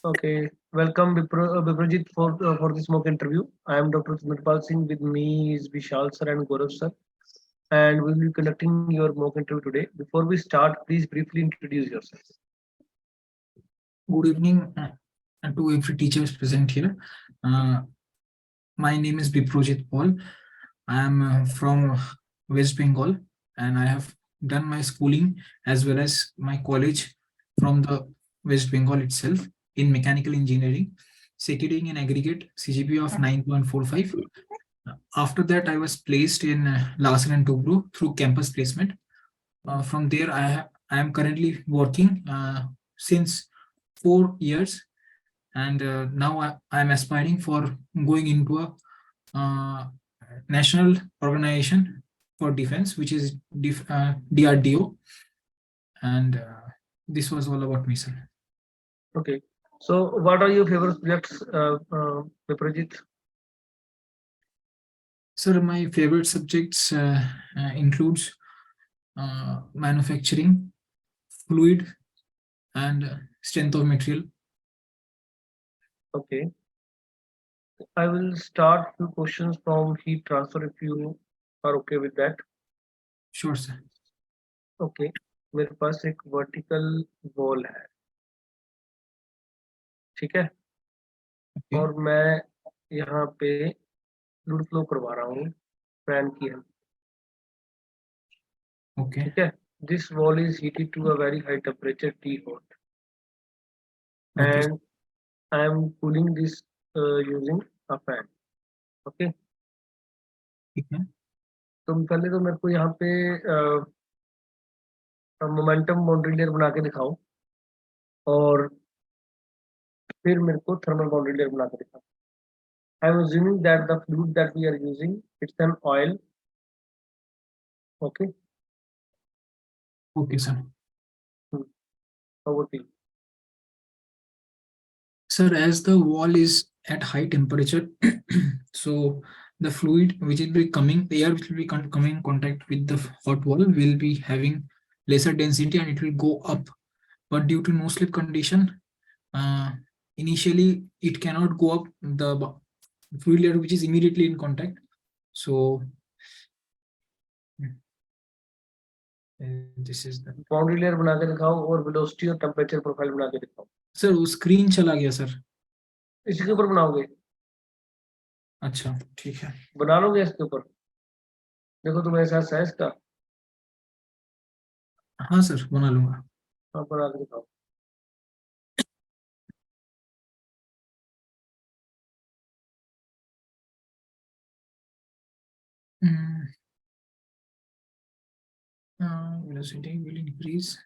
Okay, welcome Biprojit for this mock interview. I am Dr. Mirpal Singh. With me is Vishal sir and Gaurav sir, and we will be conducting your mock interview today. Before we start, please briefly introduce yourself. Good evening to every teachers present here. My name is Biprojit Paul. I am from West Bengal, and I have done my schooling as well as my college from the West Bengal itself in mechanical engineering, securing an aggregate CGPA of 9.45. After that, I was placed in Larsen and Toubro through campus placement. From there, I am currently working since 4 years, and now I am aspiring for going into a national organization for defense, which is DRDO, and this was all about me, sir. Okay, so what are your favorite subjects, Biprojit? Sir, my favorite subjects includes manufacturing, fluid, and strength of material. Okay, I will start few questions from heat transfer if you are okay with that. Sure, sir. Okay, मेरे पास एक vertical wall है, ठीक है, Okay. और मैं यहाँ पे fluid flow करवा रहा हूँ फैन की हेल्प, Okay. ठीक है. This wall is heated to a very high temperature, T hot, Okay. and I am cooling this using a fan. Okay. ठीक है. तो पहले तो मेरे को यहाँ पे मोमेंटम बाउंड्री लेयर बना के दिखाओ, और फिर मेरे को थर्मल बाउंड्री लेयर बना के दिखाओ. I am assuming that the fluid that we are using, it's an oil. Okay. Okay, sir. Over to you. Sir, as the wall is at high temperature, so the fluid which will be coming, the air which will be coming in contact with the hot wall will be having lesser density and it will go up. But due to no slip condition, initially it cannot go up the fluid layer which is immediately in contact. So this is the boundary layer बना के दिखाओ और velocity और temperature profile बना के दिखाओ. Sir वो screen चला गया सर. इसी के ऊपर बनाओगे? अच्छा ठीक है, बना लोगे इसके ऊपर? देखो तुम्हें एहसास है इसका? हाँ सर बना लूंगा. हाँ, बना के दिखाओ. Velocity will increase.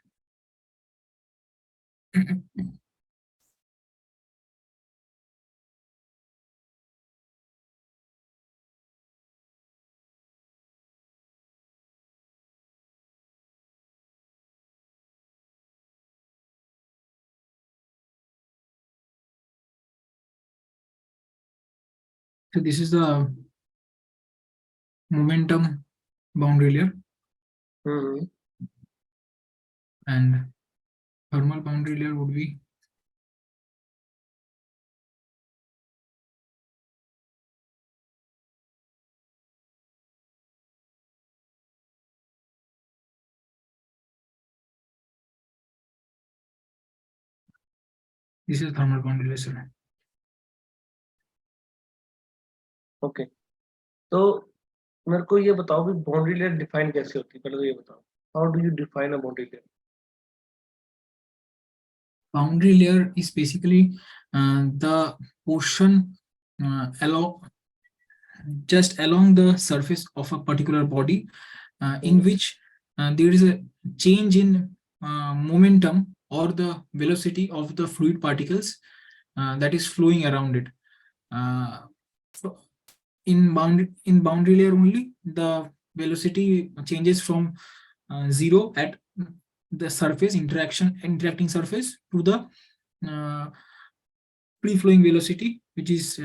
So this is the momentum boundary layer, and thermal boundary layer would be this is thermal boundary layer, sir. Okay, तो मेरे को ये बताओ कि बाउंड्री लेयर डिफाइन कैसे होती है. पहले तो ये बताओ, how do you define a boundary layer? Boundary layer is basically the portion just along the surface of a particular body in which there is a change in momentum or the velocity of the fluid particles that is flowing around it. So in boundary layer only, the velocity changes from 0 at the surface interacting surface to the free-flowing velocity, which is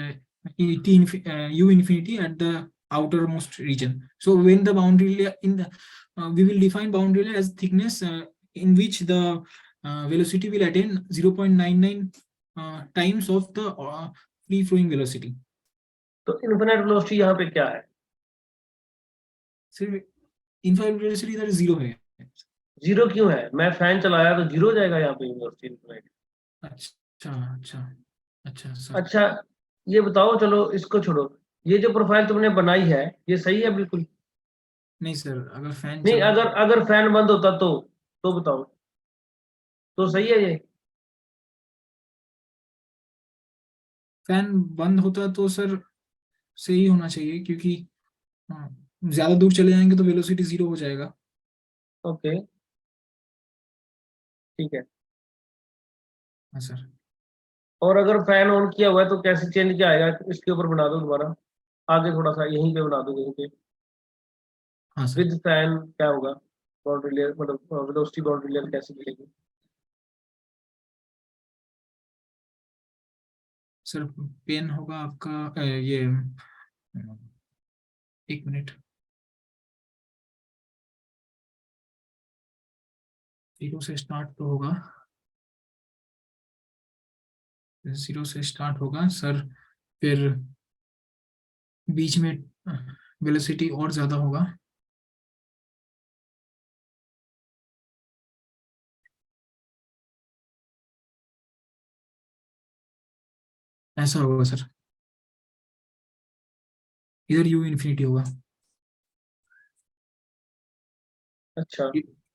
u infinity at the outermost region. So when the boundary layer we will define boundary layer as thickness in which the velocity will attain 0.99 times of the free flowing velocity. तो infinite velocity यहाँ पे क्या है? सिर्फ infinite velocity इधर zero है। Zero क्यों है? मैं फैन चलाया तो जीरो हो जाएगा यहाँ पे वेलोसिटी इन्फिनिट। अच्छा अच्छा अच्छा सर। अच्छा ये बताओ, चलो इसको छोड़ो, ये जो प्रोफाइल तुमने बनाई है ये सही है बिल्कुल? नहीं सर, अगर फैन नहीं, चला अगर अगर फैन बंद होता तो बताओ, तो सही है ये? फैन बंद होता तो सर सही होना चाहिए, क्योंकि ज्यादा दूर चले जाएंगे तो वेलोसिटी जीरो हो जाएगा। ओके ठीक है। हाँ सर। और अगर फैन ऑन किया हुआ है तो कैसे चेंज क्या आएगा? इसके ऊपर बना दो दोबारा, आगे थोड़ा सा यहीं पे बना दो, यहीं पे हाँ सर। विद फैन क्या होगा? बाउंड्री लेयर मतलब वेलोसिटी बाउंड्री लेयर कैसे मिलेगी? सर पेन होगा आपका ये 1 मिनट, जीरो से स्टार्ट तो होगा, जीरो से स्टार्ट होगा सर, फिर बीच में वेलोसिटी और ज्यादा होगा। ऐसा होगा सर, इधर यू इन्फिनिटी होगा अच्छा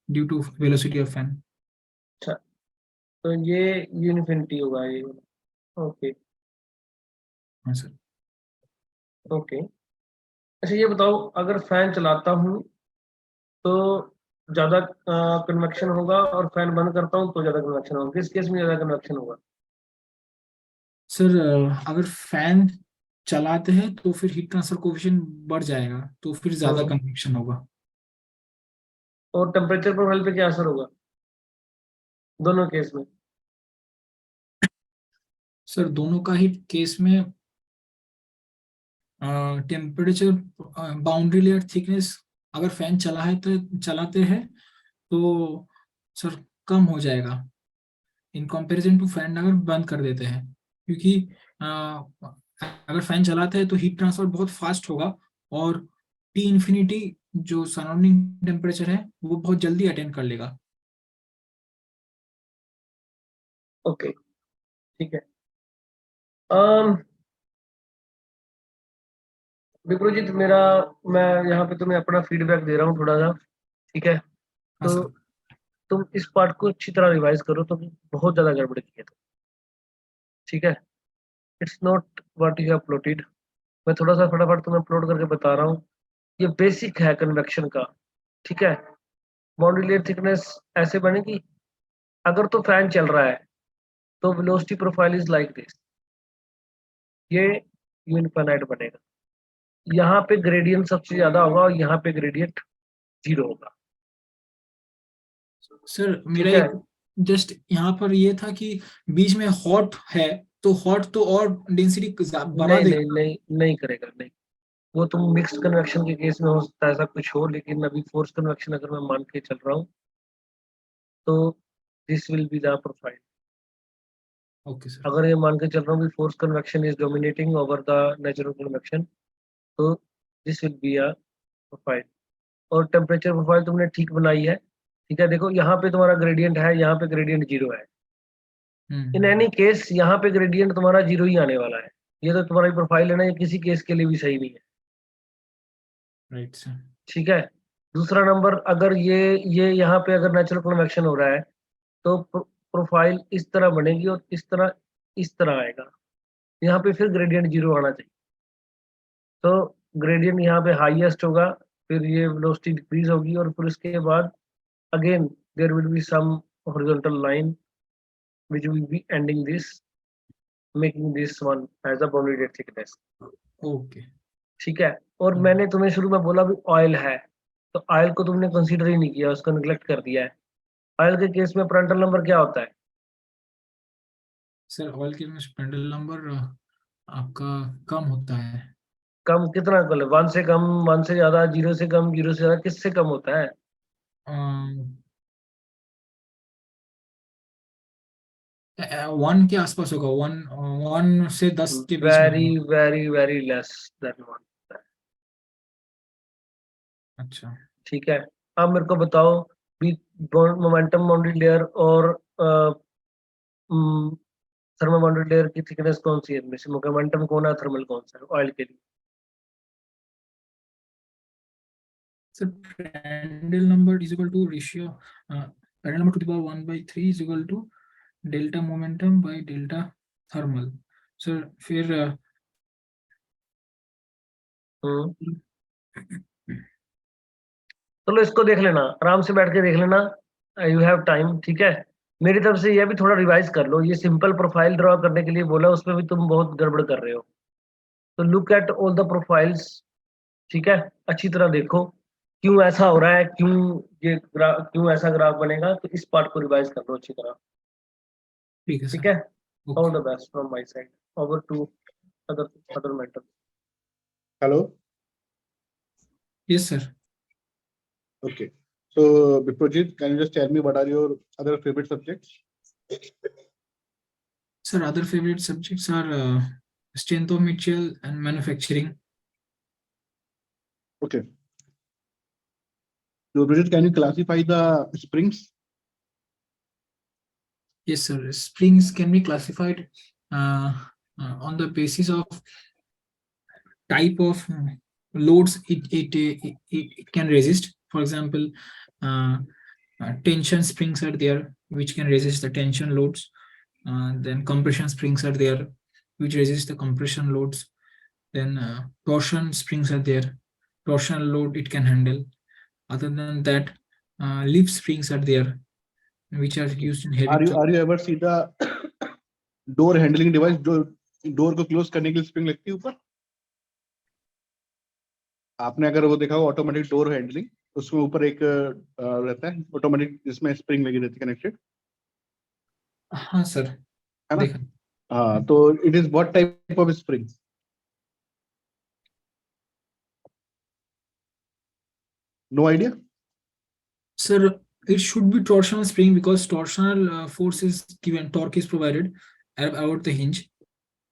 due to velocity of fan. अच्छा, तो ये यूनिफिनिटी होगा ये। ओके हाँ सर। ओके। अच्छा ये बताओ, अगर फैन चलाता हूँ तो ज्यादा कन्वेक्शन होगा, और फैन बंद करता हूँ तो ज्यादा कन्वेक्शन होगा? किस केस में ज्यादा कन्वेक्शन होगा? सर अगर फैन चलाते हैं तो फिर हीट ट्रांसफर कोएफिशिएंट बढ़ जाएगा, तो फिर ज्यादा हम्म। कन्वेक्शन होगा। और टेम्परेचर प्रोफाइल पे क्या असर होगा दोनों केस में? सर दोनों का ही केस में टेम्परेचर बाउंड्री लेयर थिकनेस अगर फैन चला है तो चलाते हैं तो सर कम हो जाएगा इन कंपैरिजन टू फैन अगर बंद कर देते हैं, क्योंकि अगर फैन चलाते हैं तो हीट ट्रांसफर बहुत फास्ट होगा, और टी इन्फिनिटी जो सराउंडिंग टेम्परेचर है वो बहुत जल्दी अटेंड कर लेगा। ओके ठीक है। um, विप्रोजित मेरा, मैं यहाँ पे तुम्हें अपना फीडबैक दे रहा हूँ थोड़ा सा, ठीक है? हाँ तो सर। तुम इस पार्ट को अच्छी तरह रिवाइज करो, तुम बहुत ज्यादा गड़बड़ किए थे, ठीक है? It's not what you uploaded. मैं थोड़ा सा फटाफट तुम्हें अपलोड करके बता रहा हूँ। ये बेसिक है कन्वेक्शन का, ठीक है? बाउंड्री लेयर थिकनेस ऐसे बनेगी, अगर तो फैन चल रहा है तो velocity profile is like this, ये यूनिफाइनाइट बनेगा। यहाँ पे ग्रेडियंट सबसे ज्यादा होगा और यहाँ पे ग्रेडियंट जीरो होगा, सर मेरा ठीक है? एक जस्ट यहाँ पर ये था कि बीच में हॉट है, तो हॉट तो और डेंसिटी बढ़ा नहीं नहीं देगा। नहीं, नहीं करेगा, नहीं। वो तुम मिक्स्ड कन्वेक्शन के केस में हो सकता है ऐसा कुछ हो, लेकिन अभी फोर्स कन्वेक्शन अगर मैं मान के चल रहा हूँ तो this will be the profile. Okay sir. अगर ये मान के चल रहा हूँ कि force convection is dominating over the natural convection, तो this will be a profile. और टेम्परेचर प्रोफाइल तुमने ठीक बनाई है, ठीक है? देखो यहाँ पे तुम्हारा ग्रेडियंट है, यहाँ पे ग्रेडियंट जीरो है। इन एनी केस यहाँ पे ग्रेडियंट तुम्हारा जीरो ही आने वाला है। ये तो तुम्हारी प्रोफाइल है ना, ये किसी केस के लिए भी सही नहीं है, राइट सर। ठीक है? दूसरा नंबर, अगर ये यहाँ पे अगर नेचुरल कन्वेक्शन हो रहा है तो प्रोफाइल इस तरह बनेगी और इस तरह आएगा। यहाँ पे फिर ग्रेडियंट जीरो आना चाहिए, तो ग्रेडियंट यहाँ पे हाईएस्ट होगा, फिर ये वेलोसिटी डिक्रीज होगी, और फिर उसके बाद again there will be some horizontal line which will be ending this, making this one as a boundary thickness, okay. ठीक है? और मैंने तुम्हें शुरू में बोला भी ऑयल है, तो ऑयल को तुमने कंसीडर ही नहीं किया, उसको निग्लेक्ट कर दिया है। ऑयल के केस में पेरेंटल नंबर क्या होता है? सर ऑयल के में स्पेंडल नंबर आपका कम होता है। कम कितना? कल वन से कम, वन से ज्यादा, जीरो से कम, जीरो से ज्यादा, किससे कम होता है? 1 के आसपास होगा, 1 से 10 के बीच में very होगा। very very less than 1। अच्छा, ठीक है, अब मेरे को बताओ भी मोमेंटम बाउंड्री लेयर और थर्मल बाउंड्री लेयर की थिकनेस कौन सी है इनमें से? मोमेंटम कौन है, थर्मल कौन सा है ऑयल के लिए? Sir Prandtl number is equal to ratio Prandtl number to the power 1/3 is equal to delta momentum by delta thermal। Sir फिर चलो इसको देख लेना, आराम से बैठ के देख लेना, यू हैव टाइम। ठीक है, मेरी तरफ से यह भी थोड़ा रिवाइज कर लो, ये सिंपल प्रोफाइल ड्रॉ करने के लिए बोला, उसमें भी तुम बहुत गड़बड़ कर रहे हो। तो look at all the profiles. ठीक है, अच्छी तरह देखो क्यों ऐसा हो रहा है, क्यों ये क्यों ऐसा ग्राफ बनेगा, तो इस पार्ट को रिवाइज कर लो अच्छी तरह। ठीक है ठीक सर। है, all okay, the best from my side. Over to other other matter. Hello. Yes sir. Okay. So, Biprojit, can you just tell me what are your other favorite subjects? Sir, other favorite subjects are strength of material and manufacturing. Okay. So, Biprojit, can you classify the springs? Yes, sir. Springs can be classified on the basis of type of loads it can resist. For example, tension springs are there which can resist the tension loads. Then compression springs are there which resist the compression loads. Then torsion springs are there, torsional load it can handle. Other than that, leaf springs are there which are used in heavy truck. Are you ever see the door handling device? Door को close करने के लिए spring लगती है ऊपर? आपने अगर वो देखा हो ऑटोमेटिक डोर हैंडलिंग, उसमें ऊपर एक रहता है ऑटोमेटिक जिसमें स्प्रिंग लगी रहती है कनेक्टेड। हाँ सर, है ना? देखा। हाँ, तो it is what type of spring? No idea? Sir, it should be torsional spring because torsional force is given, torque is provided about the hinge.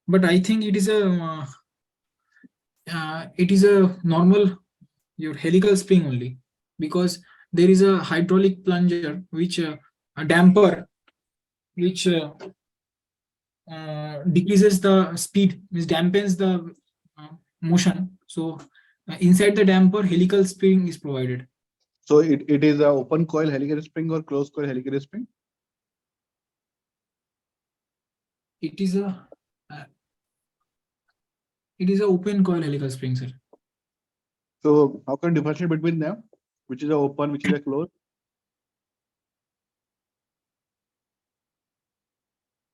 But I think it is a normal your helical spring only, because there is a hydraulic plunger which a damper which decreases the speed, which dampens the motion. So inside the damper, helical spring is provided. So it is a open coil helical spring or closed coil helical spring? It is a open coil helical spring, sir. So how can you differentiate between them? Which is a open, which is a closed?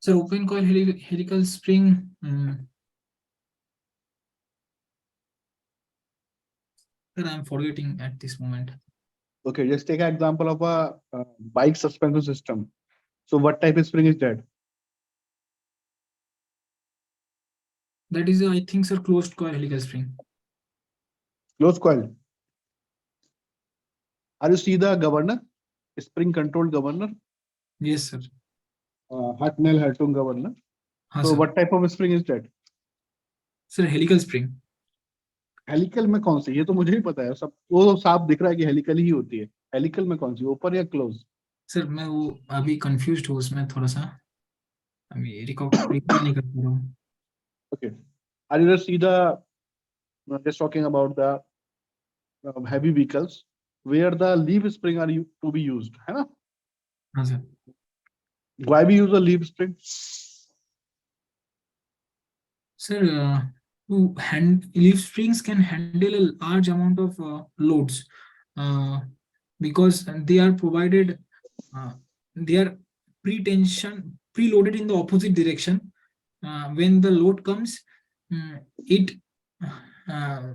So open coil helical spring. Sir, I'm forgetting at this moment. Okay, just take an example of a bike suspension system. So what type of spring is that? That is, I think, sir, closed coil helical spring. Closed coil. Are you see the governor? Spring controlled governor? Yes, sir. Hartnell Hartung governor. हाँ, So sir. what type of spring is that? Sir, helical spring. Helical में कौन सी? ये तो मुझे ही पता है, सब वो साफ दिख रहा है कि हेलिकल ही होती है। हेलिकल में कौन सी, ओपन या क्लोज? सर मैं वो अभी कंफ्यूज्ड हूँ उसमें थोड़ा सा, अभी रिकॉल नहीं कर पा रहा हूँ। Okay. Are you see the just talking about the heavy vehicles where the leaf spring are to be used, है ना? हाँ sir. Why we use a leaf spring? Sir, leaf springs can handle a large amount of loads because they are provided, they are preloaded in the opposite direction. When the load comes, it uh,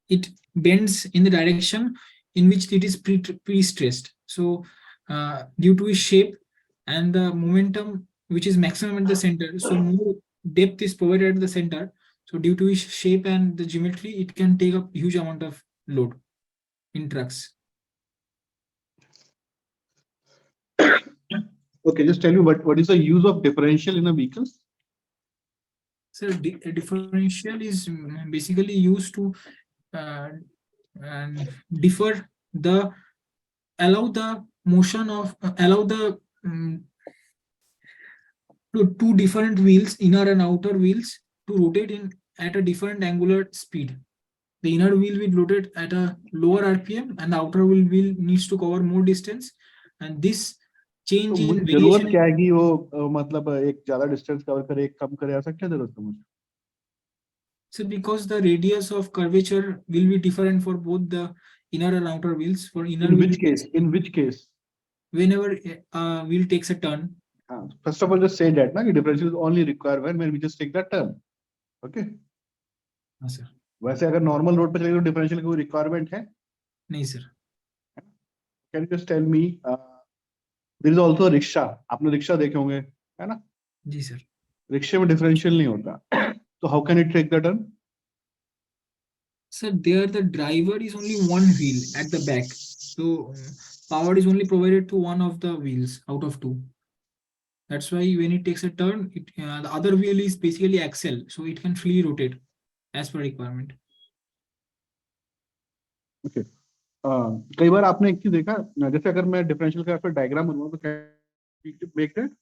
it bends in the direction in which it is pre-stressed. So due to its shape and the momentum which is maximum at the center, so more depth is provided at the center. So due to its shape and the geometry, it can take up huge amount of load in trucks. Okay, just tell me what is the use of differential in a vehicle? So a differential is basically used to and differ the allow the motion of allow the two different wheels, inner and outer wheels, to rotate in at a different angular speed. The inner wheel will rotate at a lower RPM and the outer wheel needs to cover more distance, and this change तो in मुझे जरूरत variation क्या है कि वो मतलब एक ज्यादा डिस्टेंस कवर करे एक कम करे, ऐसा क्या जरूरत है मुझे? so because the radius of curvature will be different for both the inner and outer wheels. For inner In wheel, which case? In which case? whenever wheel takes a turn. First of all, just say that ना कि differential is only required when we just take that turn. Okay. हाँ sir. वैसे अगर normal road पे चलेंगे तो differential की कोई रिक्वायरमेंट है? नहीं sir. Can you just tell me, there is also rickshaw, आपने रिक्शा देखे होंगे, है ना? जी सर. रिक्शे में डिफरेंशियल नहीं होता, तो how can it take the turn? Sir, there the driver is only one wheel at the back, so power is only provided to one of the wheels out of two. That's why when it takes a turn, the other wheel is basically axle, so it can freely rotate as per requirement. Okay, कई बार आपने एक चीज देखा, जैसे अगर मैं differential का फिर डायग्राम बनवाऊं तो can make that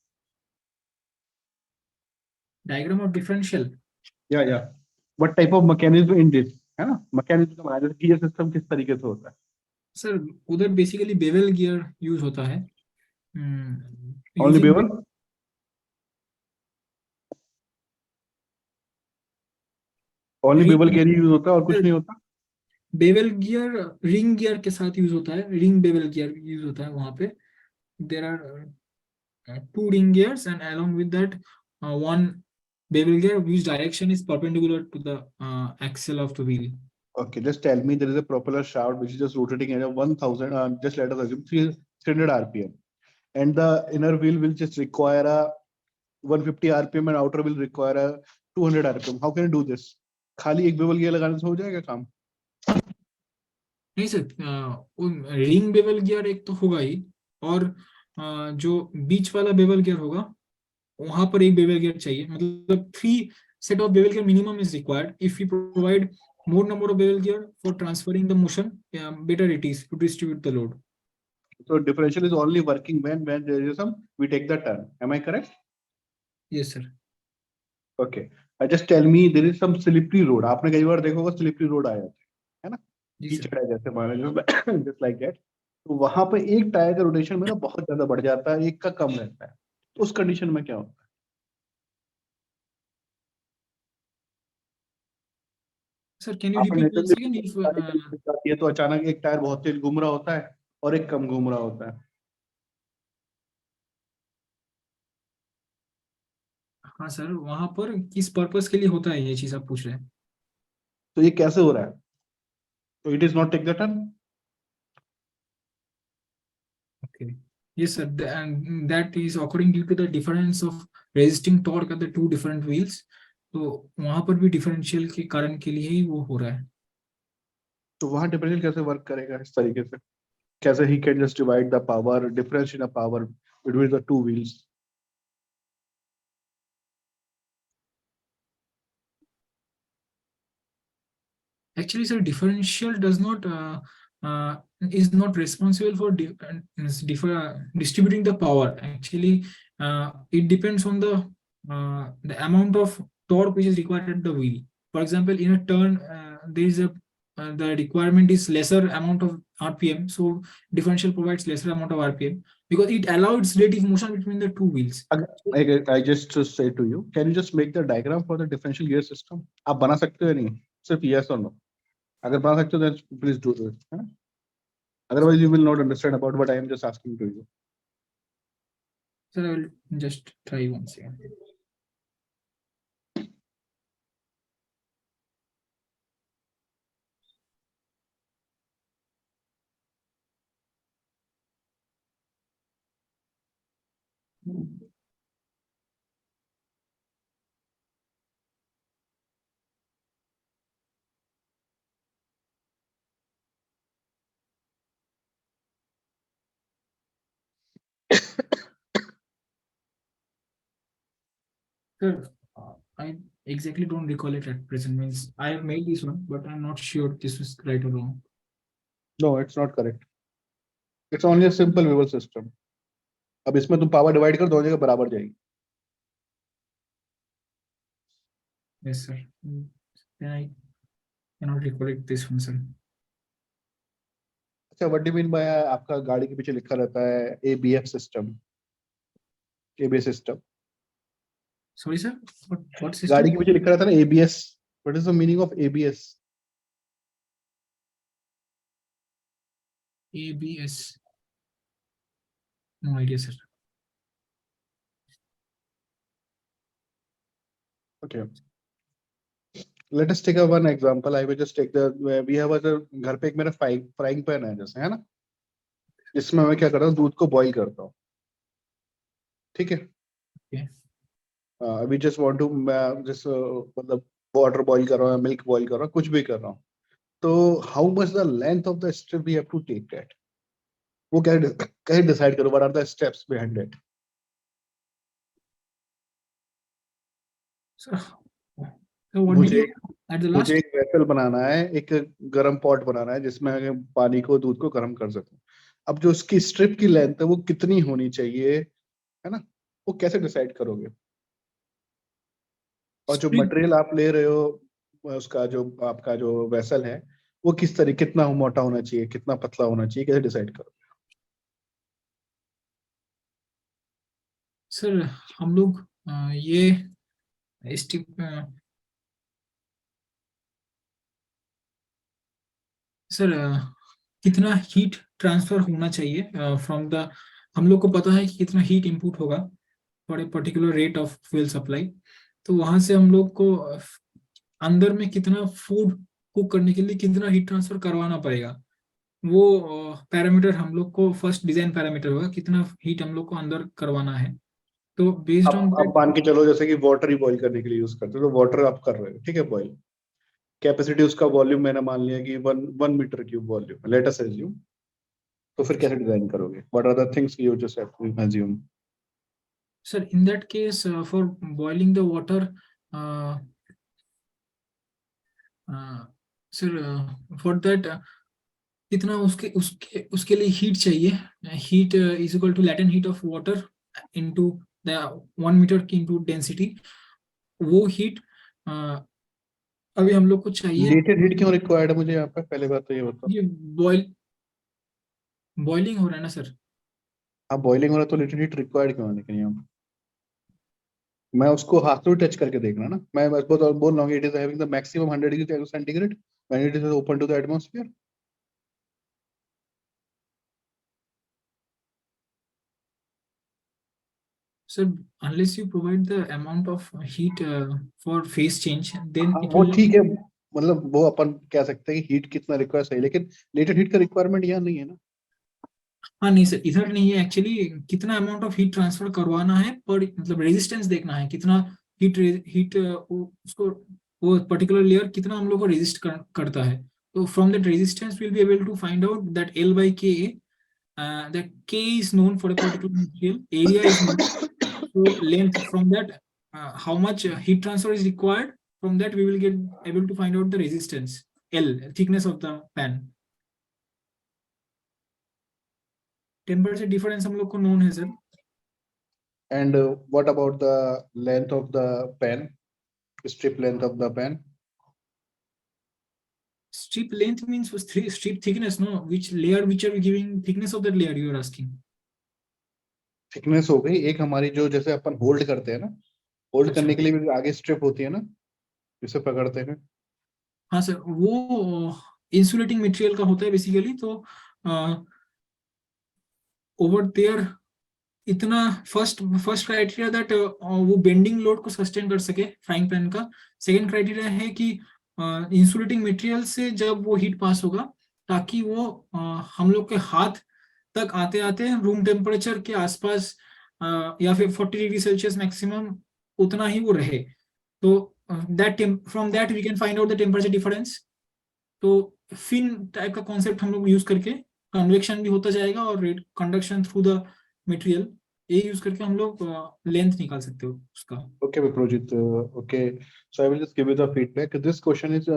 Diagram of differential. या what type of mechanism in this, है ना? मैकेनिज्म का मतलब गियर सिस्टम किस तरीके से होता है? सर उधर बेसिकली बेवल गियर यूज होता है. Only bevel? Only bevel gear use होता है और कुछ नहीं होता? बेवल गियर रिंग गियर के साथ यूज होता है. रिंग बेवल गियर यूज होता है वहां पे. There are two ring gears, and along with that one bevel gear whose direction is perpendicular to the axle of the wheel. Okay, just tell me, there is a propeller shaft which is just rotating at a 1000, just let us assume 300 rpm, and the inner wheel will just require a 150 rpm and outer will require a 200 rpm. How can you do this? खाली एक bevel gear लगाने से हो जाएगा काम? नहीं sir, ring bevel gear एक तो होगा ही, और जो बीच वाला बेवल गियर होगा वहां पर एक बेवल गियर चाहिए. मतलब 3 set of bevel gear minimum is required. If we provide more number of bevel gear for transferring the motion, better it is to distribute the load. So differential is only working when there is some we take the turn. Am I correct? Yes sir. Okay. Just tell me, there is some slippery road. आपने कई बार देखा होगा slippery road आया है ना? कीचड़ है जैसे मान लीजिए, just like that. तो वहां पे एक टायर का रोटेशन में ना बहुत ज्यादा बढ़ जाता है, एक का कम रहता है. तो उस कंडीशन में क्या होता है? Sir, can you आपने repeat once again? If ये तो अचानक एक टायर बहुत तेज घूम रहा होता है और एक कम घूम रहा होता है. हाँ सर, वहां पर किस पर्पस के लिए होता है ये चीज आप पूछ रहे हैं? तो ये कैसे हो रहा है? तो it is not take the turn. Okay. Yes sir, and that is occurring due to the difference of resisting torque at the two different wheels. तो वहां पर भी डिफरेंशियल के कारण के लिए ही वो हो रहा है. तो वहां डिफरेंशियल कैसे वर्क करेगा इस तरीके से? कैसे he can just divide the power difference in a power between the two wheels? Actually, sir, differential does not is not responsible for distributing the power. Actually, it depends on the amount of torque which is required at the wheel. For example, in a turn, there is a the requirement is lesser amount of RPM, so differential provides lesser amount of RPM because it allows relative motion between the two wheels. I just say to you, can you just make the diagram for the differential gear system? आप बना सकते हो नहीं? सिर्फ yes or no. अगर बना सकते हो then please do it. Otherwise you will not understand about what I am just asking to you. So I will just try once again. Sir, I exactly don't recall it at present. Means I have made this one, but I'm not sure this is right or wrong. No, it's not correct. It's only a simple visual system. अब इसमें तुम power divide कर दोनों जगह बराबर जाएगी. Yes, sir. Then I cannot recollect this one, sir. अच्छा, what do mean by आपका गाड़ी के पीछे लिखा रहता है ABF system, ABS system. Sorry, sir. What system? गाड़ी के पीछे लिखा रहता है ना ABS. What is the meaning of ABS? ABS. No idea, sir. Okay. Let us take a one example. I will just take the we have a घर पे एक मेरा frying pan है जैसे, है ना, जिसमें मैं क्या करता हूँ, दूध को बॉईल करता हूँ. ठीक है. Okay. अभी जस्ट वांट टू जस्ट मतलब वाटर बॉईल कर रहा हूँ, मिल्क बॉईल कर रहा हूँ, कुछ भी कर रहा हूँ. तो how much the length of the strip we have to take that, वो कैसे डिसाइड करो, what are the steps behind it. So what did you at the last? मुझे एक वेसल बनाना है, एक गरम पॉट बनाना है जिसमें मैं पानी को, दूध को गर्म कर सकूं. अब जो उसकी स्ट्रिप की लेंथ है वो कितनी होनी चाहिए, है ना, वो कैसे डिसाइड करोगे. और जो मटेरियल आप ले रहे हो, उसका जो आपका जो वेसल है वो किस तरह, कितना मोटा होना चाहिए, कितना पतला होना चाहिए, कैसे डिसाइड करोगे. सर हम लोग ये स्टिप सर कितना हीट ट्रांसफर होना चाहिए फ्रॉम द, हम लोग को पता है कि कितना हीट इनपुट होगा for a particular rate of fuel supply. तो वहां से हम लोग को अंदर में कितना फूड कुक करने के लिए कितना हीट ट्रांसफर करवाना पड़ेगा, वो पैरामीटर हम लोग को फर्स्ट डिजाइन पैरामीटर होगा, कितना हीट हम लोग को अंदर करवाना है. तो बेस्ड ऑन अब मान के चलो जैसे कि वाटर ही बॉईल करने के लिए यूज करते हो, तो वाटर आप कर रहे हो, ठीक है, बॉईल. कैपेसिटी उसका वॉल्यूम मैंने मान लिया कि 1 metre cube volume, let us assume. तो फिर कैसे डिजाइन करोगे, what are the things you just have to assume. Sir in that case for boiling the water sir for that कितना उसके उसके उसके लिए हीट चाहिए. Heat is equal to latent heat of water into the 1 metre की into density. वो heat अभी हम लोग को चाहिए. लेटेड हीट क्यों रिक्वायर्ड है मुझे यहाँ पे, पहले बात तो ये बताओ. ये बॉइलिंग हो रहा है ना सर. हाँ, बॉइलिंग हो रहा है तो लेटेड हीट रिक्वायर्ड क्यों है, लेकिन यहाँ पे मैं उसको हाथ से टच करके देखना ना. मैं बस बोल रहा हूँ it is having the maximum 100 degree centigrade when it is open to the atmosphere. Sir, unless you provide the amount of heat for phase change, then it वो will. ठीक है, मतलब वो अपन कह सकते हैं कि हीट कितना रिक्वायर सही, लेकिन लेटेड हीट का रिक्वायरमेंट यहाँ नहीं है ना. हाँ नहीं सर, इधर नहीं है एक्चुअली. कितना अमाउंट ऑफ हीट ट्रांसफर करवाना है पर मतलब रेजिस्टेंस देखना है, कितना हीट उसको वो पर्टिकुलर लेयर कितना हम लोग को रेजिस्ट करता है. तो from that resistance will be able to find out that L by K. That K is known for a particular material, area is known. So length, from that how much heat transfer is required, from that we will get able to find out the resistance L, thickness of the pan. Temperature difference हम लोग को known है sir. And what about the length of the pen, strip length of the pen? Strip length means was strip thickness, no? Which layer, which are we giving thickness of that layer you are asking? Thickness हो गई एक हमारी, जो जैसे अपन hold करते हैं ना, hold अच्छा. करने के लिए भी आगे स्ट्रिप होती है ना, जिसे पकड़ते हैं. हाँ सर, वो इंसुलेटिंग मटेरियल का होता है बेसिकली. तो ओवर देयर इतना फर्स्ट क्राइटेरिया दैट वो बेंडिंग लोड को सस्टेन कर सके फ्राइंग पैन का. सेकंड क्राइटेरिया है कि इंसुलेटिंग मटेरियल से जब वो हीट पास होगा ताकि वो हम लोग के हाथ तक आते आते रूम टेम्परेचर के आसपास या फिर 40 डिग्री सेल्सियस मैक्सिमम उतना ही वो रहे. तो that from that we can find out the temperature difference. तो फिन टाइप का कॉन्सेप्ट हम लोग यूज करके कन्वेक्शन भी होता जाएगा और कंडक्शन थ्रू द मटेरियल ये यूज करके हम लोग लेंथ निकाल सकते हो उसका। Okay, Viprojit. Okay, so I will just give you the feedback. This question is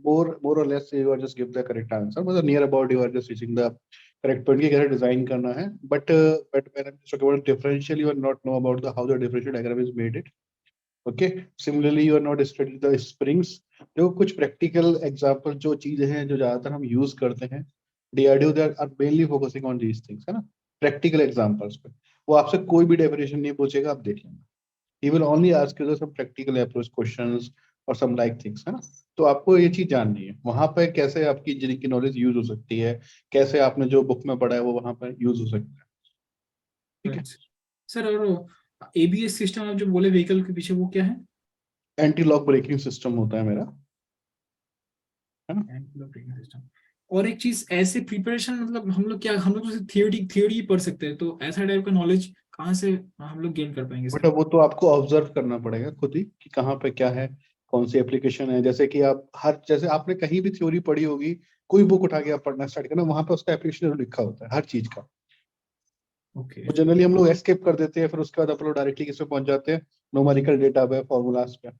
more or less you are just give the correct answer. मतलब near about you are just reaching the correct point कि कैसे design करना है. But when I'm talking about differential, you are not know about the how the differential diagram is made it. Okay. Similarly, you are not studying the springs. जो कुछ practical example जो चीजें हैं जो ज्यादातर हम use करते हैं, DRDO they are mainly focusing on these things, है ना? Practical examples पे. वो आपसे कोई भी definition नहीं पूछेगा, आप देख लेंगे. He will only ask you some practical approach questions or some like things, है ना? तो आपको ये चीज जाननी है वहां पे कैसे आपकी इंजीनियरिंग की नॉलेज यूज हो सकती है, कैसे आपने जो बुक में पढ़ा है वो वहां पर यूज हो सकता है. ठीक है. सर और ABS सिस्टम आप जो बोले व्हीकल के पीछे वो क्या है? एंटी लॉक ब्रेकिंग सिस्टम होता है मेरा, है ना? Anti lock braking system. और एक चीज ऐसे प्रिपरेशन मतलब हम लोग तो थियोरी पढ़ सकते हैं, तो ऐसा टाइप का नॉलेज कहाँ से हम लोग गेन कर पाएंगे बेटा सर? वो तो आपको ऑब्जर्व करना पड़ेगा खुद ही कि कहाँ पे क्या है, कौन सी एप्लीकेशन है. जैसे कि आप जैसे आपने कहीं भी थ्योरी पढ़ी होगी, कोई बुक उठा के आप पढ़ना स्टार्ट करना, वहां पे उसका एप्लीकेशन लिखा होता है हर चीज का. ओके. तो जनरली हम लोग एस्केप कर देते हैं, फिर उसके बाद आप लोग डायरेक्टली किस पे पहुंच जाते हैं, न्यूमेरिकल डेटा पे, फॉर्मूलाज पे.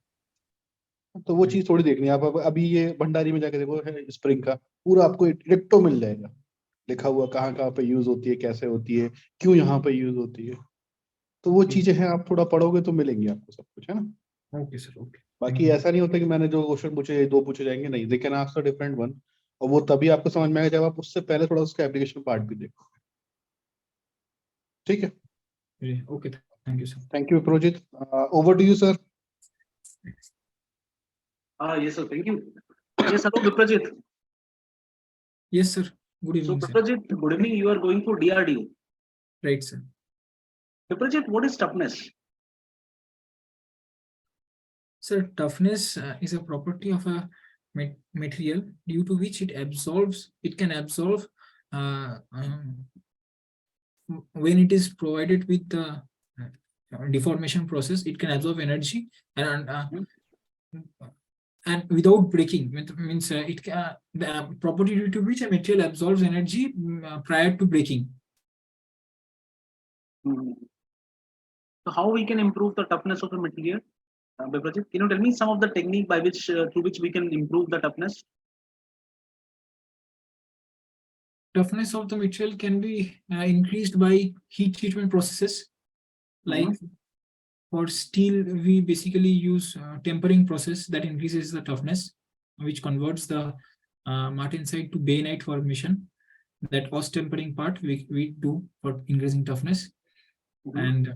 तो वो चीज थोड़ी देखनी है. आप अभी ये भंडारी में जाके देखो है स्प्रिंग का पूरा आपको डिट्टो मिल जाएगा लिखा हुआ, कहाँ कहाँ पे यूज होती है, कैसे होती है, क्यों यहाँ पे यूज होती है. तो वो चीजें हैं, आप थोड़ा पढ़ोगे तो मिलेंगी आपको सब कुछ, है ना? Okay sir. ओके. बाकी ऐसा नहीं होता कि मैंने जो क्वेश्चन पूछे दो पूछे जाएंगे, नहीं, they can ask the different one. और वो तभी आपको समझ में आएगा जब आप उससे पहले थोड़ा उसका एप्लीकेशन पार्ट भी देखो. ठीक है. Okay. Thank you sir. Thank you Projit. Over to you sir. Yes, sir. Thank you. Yes, hello, Viprajit. Yes sir. Good So, evening sir. Viprajit, good evening. You are going for DRDO. Right sir. Viprajit, what is toughness? Sir, toughness is a property of a material due to which it can absorb when it is provided with the deformation process, it can absorb energy and without breaking. Means it can the property due to which a material absorbs energy prior to breaking. So, how we can improve the toughness of the material? Viprajit, can you tell me some of the technique by which through which we can improve the toughness? Toughness of the material can be increased by heat treatment processes. Like for steel, we basically use tempering process that increases the toughness, which converts the martensite to bainite formation. That was tempering part we do for increasing toughness. And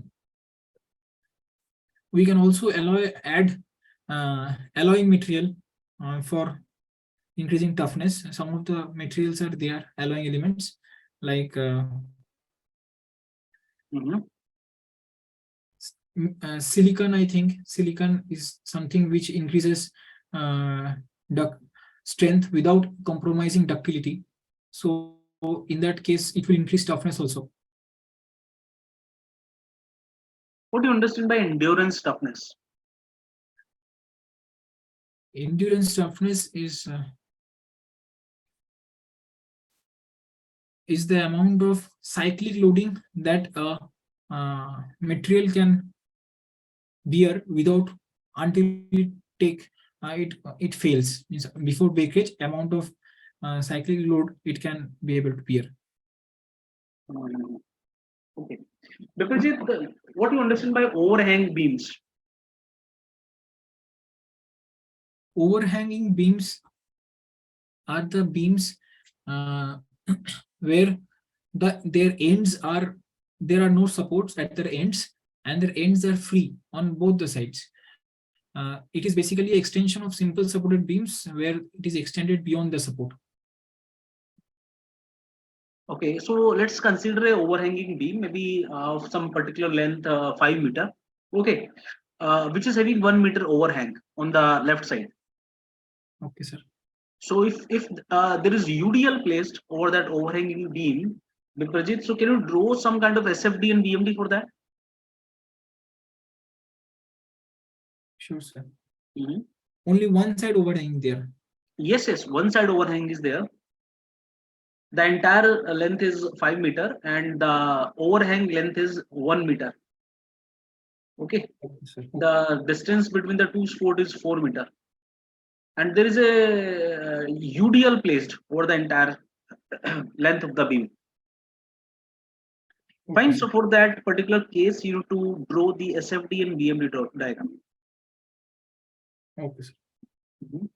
we can also add alloying material for increasing toughness. Some of the materials are there, alloying elements like silicon. I think silicon is something which increases strength without compromising ductility. So in that case, it will increase toughness also. What do you understand by endurance toughness? Endurance toughness is the amount of cyclic loading that a material can bear without until it fails. Means before breakage, amount of cyclic load it can be able to bear. Okay. Viprajit, what do you understand by overhang beams? Overhanging beams are the beams where their ends are, there are no supports at their ends and their ends are free on both the sides. It is basically an extension of simple supported beams where it is extended beyond the support. Okay, so let's consider a overhanging beam, maybe of some particular length, 5 meter. Okay, which is having 1 meter overhang on the left side. Okay, sir. So if there is UDL placed over that overhanging beam, Viprajit, so can you draw some kind of SFD and BMD for that? Sure, sir. Only one side overhang there. Yes, one side overhang is there. the entire length is 5 meter and the overhang length is 1 meter. Okay, Okay, sir. the distance between the two support is 4 meter, and there is a UDL placed over the entire length of the beam. Fine. Okay, So for that particular case, you need to draw the SFD and BMD diagram. okay, sir. Mhm.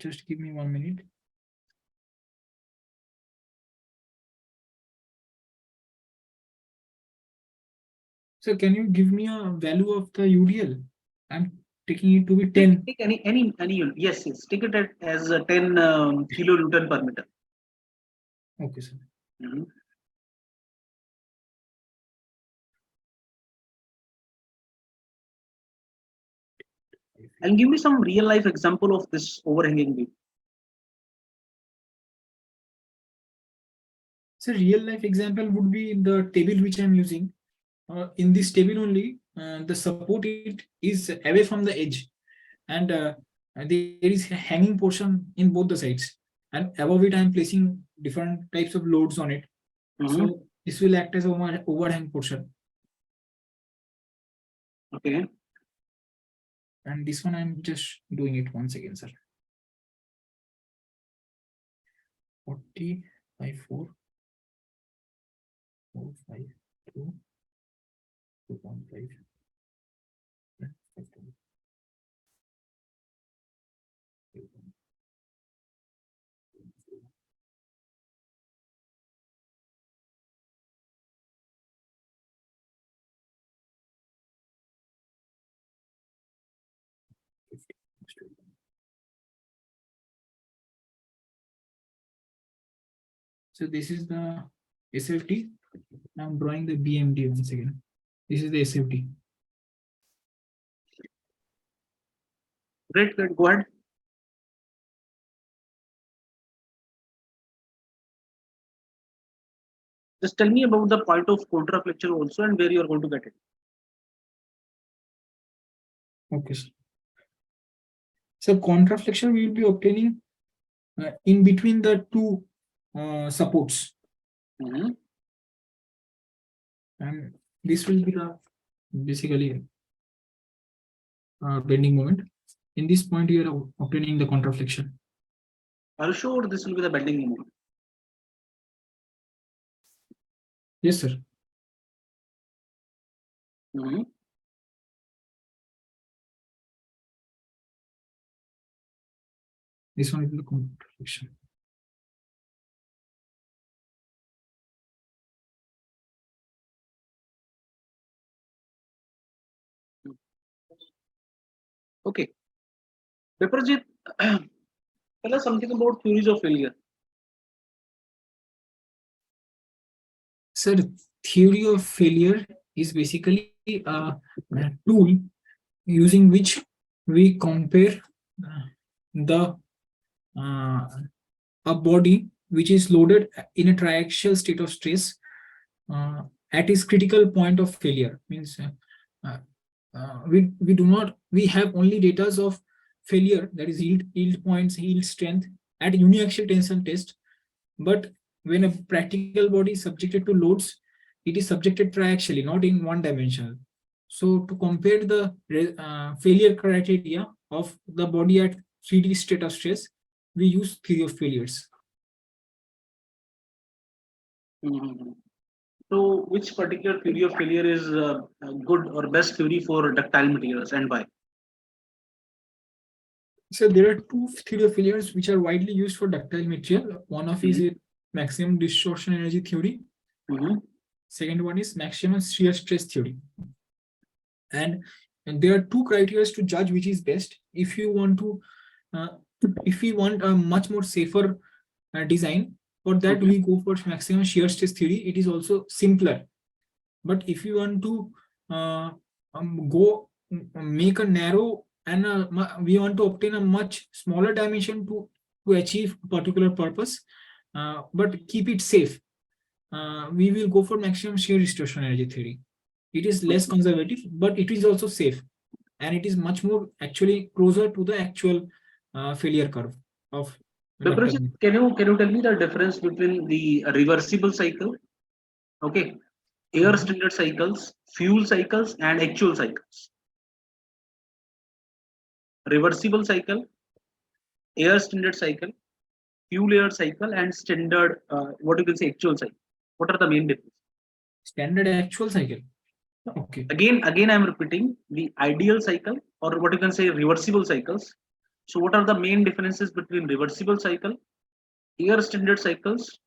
Just give me 1 minute. So can you give me a value of the UDL? I'm taking it to be 10. Take any unit. Yes, take it as 10 kilonewton per meter. Okay, sir. Mhm. And give me some real life example of this overhanging beam. So real life example would be the table which I'm using. In this table only, the support it is away from the edge, and there is a hanging portion in both the sides, and above it I'm placing different types of loads on it. Mhm. So this will act as an overhang portion, Okay. and this one I'm just doing it once again, sir. 40 by 4, 4, 5, 2, 2.5. So this is the SFT. I'm drawing the BMD once again. This is the SFT. Great. Go ahead. Just tell me about the point of contraflexure also and where you are going to get it. Okay, sir. So contraflexure we will be obtaining in between the two supports, Mhm. and this will be the basically bending moment. In this point, you are obtaining the contraflexion. Are you sure this will be the bending moment? Yes, sir. Mhm. This one is the contraflexion. Okay. Viprajit, tell us something about theories of failure. Sir, theory of failure is basically a tool using which we compare the a body which is loaded in a triaxial state of stress at its critical point of failure. Means we have only data of failure, that is yield points, yield strength at uniaxial tensile test, but when a practical body is subjected to loads, it is subjected triaxially, not in one dimensional. So to compare the failure criteria of the body at 3D state of stress, we use theory of failures. Mhm. So, which particular theory of failure is a good or best theory for ductile materials, and why? So there are two theory of failures which are widely used for ductile material. One of is a maximum distortion energy theory. Mhm. Second one is maximum shear stress theory. And there are two criteria to judge which is best. If you want to, if we want a much more safer design, for that we go for maximum shear stress theory. It is also simpler. But if you want to make a narrow and we want to obtain a much smaller dimension to achieve a particular purpose, but keep it safe, we will go for maximum shear distortion energy theory. It is less conservative, but it is also safe, and it is much more actually closer to the actual failure curve of Dr. Biprojit, can you tell me the difference between the reversible cycle, okay, air standard cycles, fuel cycles, and actual cycles? Reversible cycle, air standard cycle, fuel air cycle, and standard what you can say actual cycle. What are the main differences? Standard actual cycle. Okay. Again, I'm repeating the ideal cycle, or what you can say reversible cycles. So what are the main differences between reversible cycle, air standard cycles,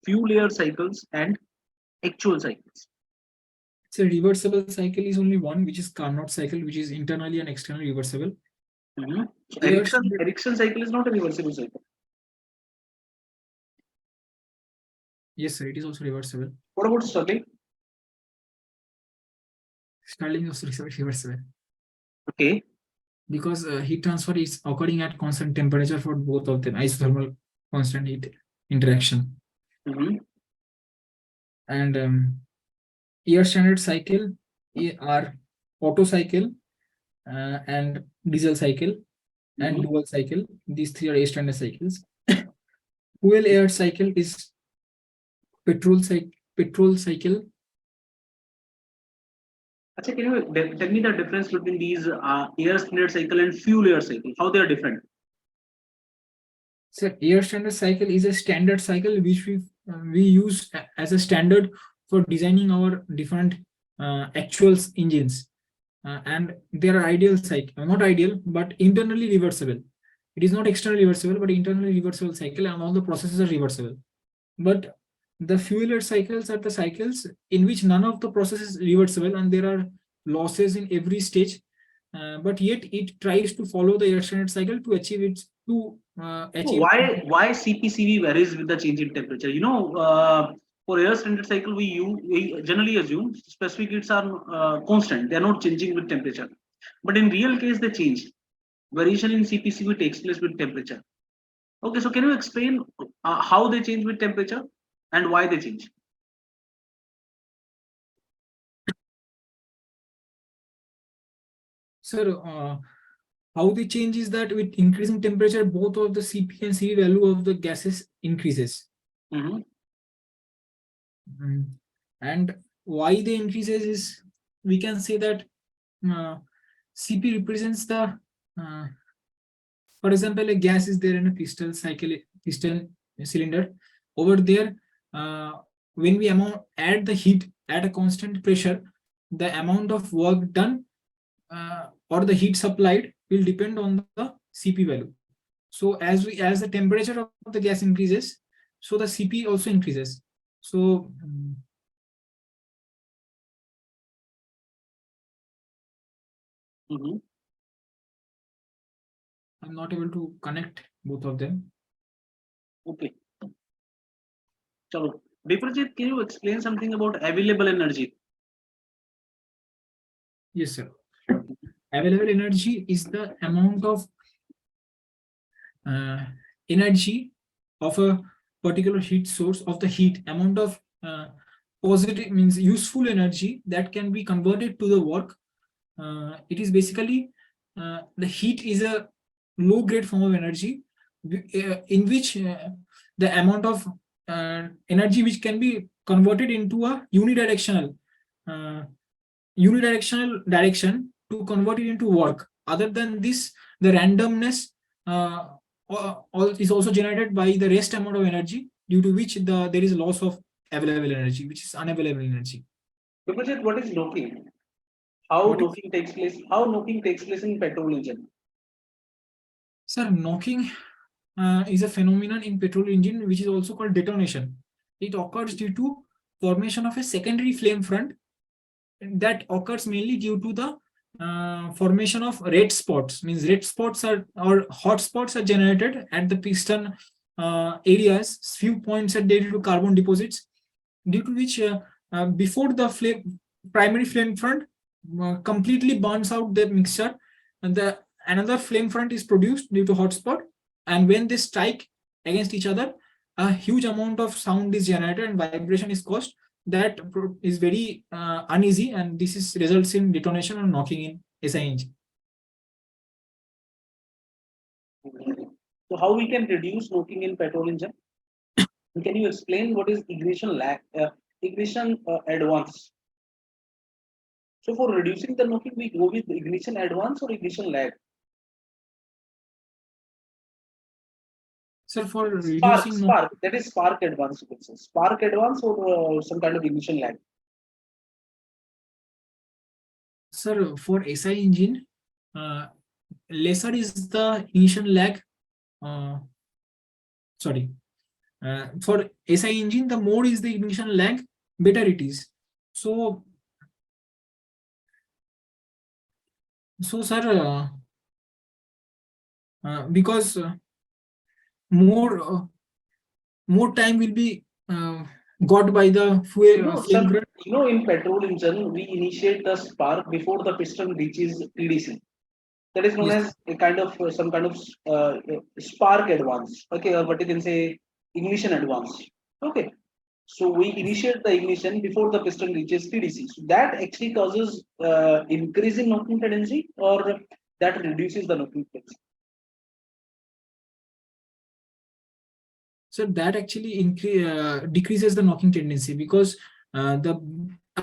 fuel air cycles, and actual cycles? So reversible cycle is only one, which is Carnot cycle, which is internally and externally reversible. So Air Ericsson cycle is not a reversible cycle. Yes, sir, it is also reversible. What about Stirling? Stirling is also reversible. Okay. Because heat transfer is occurring at constant temperature for both of them, isothermal constant heat interaction. And air standard cycle are Otto cycle and diesel cycle and dual cycle. These three are air standard cycles. Fuel air cycle is petrol cycle. Achha, can you tell me the difference between these air standard cycle and fuel air cycle? How they are different? So air standard cycle is a standard cycle which we use as a standard for designing our different actual engines, and they are ideal cycle, not ideal, but internally reversible. It is not externally reversible, but internally reversible cycle, and all the processes are reversible. But the fuel air cycles are the cycles in which none of the process is reversible, and there are losses in every stage. But yet it tries to follow the air standard cycle to achieve its achieve. Why CPCV varies with the change in temperature? For air standard cycle, we generally assume specific heats are constant; they are not changing with temperature. But in real case, they change. Variation in CPCV takes place with temperature. Okay, so can you explain how they change with temperature and why they change? Sir, how they change is that with increasing temperature, both of the CP and CV value of the gases increases. And why they increases is, we can say that CP represents the, for example, a gas is there in a piston cylinder. Over there, when we add the heat at a constant pressure, the amount of work done or the heat supplied will depend on the CP value. So as the temperature of the gas increases, so the CP also increases. So I'm not able to connect both of them. Okay. Chalo. Biprojit, can you explain something about available energy? Yes, sir. Available energy is the amount of energy of a particular heat source, of the heat, amount of positive means useful energy that can be converted to the work. It is basically the heat is a low grade form of energy in which the amount of energy which can be converted into a unidirectional direction to convert it into work. Other than this, the randomness is also generated by the rest amount of energy, due to which there is loss of available energy, which is unavailable energy. Biprojit, what is knocking? How knocking takes place? How knocking takes place in petrol engine? Sir, knocking is a phenomenon in petrol engine which is also called detonation. It occurs due to formation of a secondary flame front that occurs mainly due to the formation of red spots. Means red spots are, or hot spots are generated at the piston areas. Few points are there due to carbon deposits, due to which before the primary flame front completely burns out the mixture, and another flame front is produced due to hotspot, and when they strike against each other, a huge amount of sound is generated and vibration is caused that is very uneasy, and this results in detonation or knocking in SI engine. So how we can reduce smoking in petrol engine? And can you explain what is ignition lag, ignition advance? So for reducing the smoking, we go with ignition advance or ignition lag? Sir, for Spark, reducing spark. That is spark advance. You can say spark advance or some kind of ignition lag. sir, for SI engine, lesser is the ignition lag. Sorry, for SI engine, the more is the ignition lag, better it is. So, sir, because more time will be got by the fuel. Sir, in petrol engine, we initiate the spark before the piston reaches TDC. That is known Yes. as a kind of some kind of spark advance. Okay, or what you can say ignition advance. Okay, so we initiate the ignition before the piston reaches TDC. So that actually causes increase in knocking tendency, or that reduces the knocking tendency. So that actually decreases the knocking tendency, because the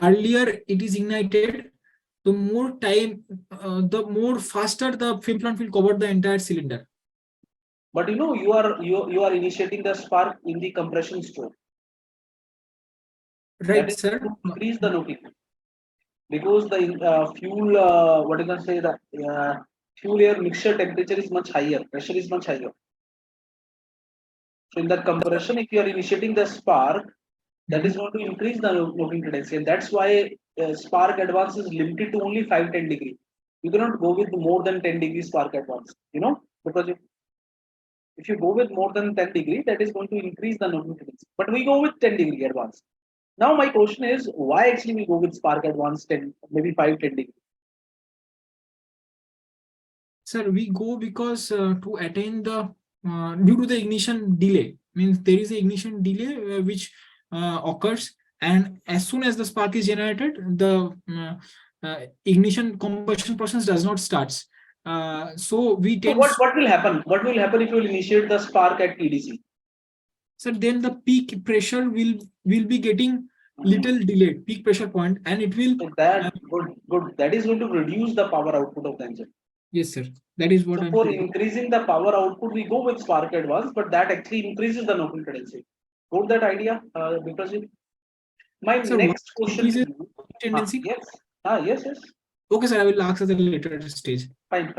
earlier it is ignited, the more time, the more faster the flame plant will cover the entire cylinder. But you are initiating the spark in the compression stroke. Right, sir. To increase the knocking, because the fuel, what you can say, the fuel air mixture temperature is much higher, pressure is much higher. So in the compression, if you are initiating the spark, that is going to increase the knocking tendency, and that's why spark advance is limited to only 5-10 degree. You cannot go with more than 10 degree spark advance, because if you go with more than 10 degree, that is going to increase the knocking tendency. But we go with 10 degree advance. Now my question is, why actually we go with spark advance 10, maybe 5-10 degree? Sir, we go because to attain the due to the ignition delay, means there is a ignition delay which occurs, and as soon as the spark is generated, the ignition combustion process does not start. So we tend. So what will happen? What will happen if you will initiate the spark at TDC? So then the peak pressure will be getting little delayed, peak pressure point, and it will. So that good. That is going to reduce the power output of the engine. Yes, sir. That is what so I'm for saying. Increasing the power output, we go with spark advance, but that actually increases the knocking tendency. Got that idea? Because my Sir, next question is to tendency? Yes. Yes. Okay, sir. I will ask at a later stage. Fine.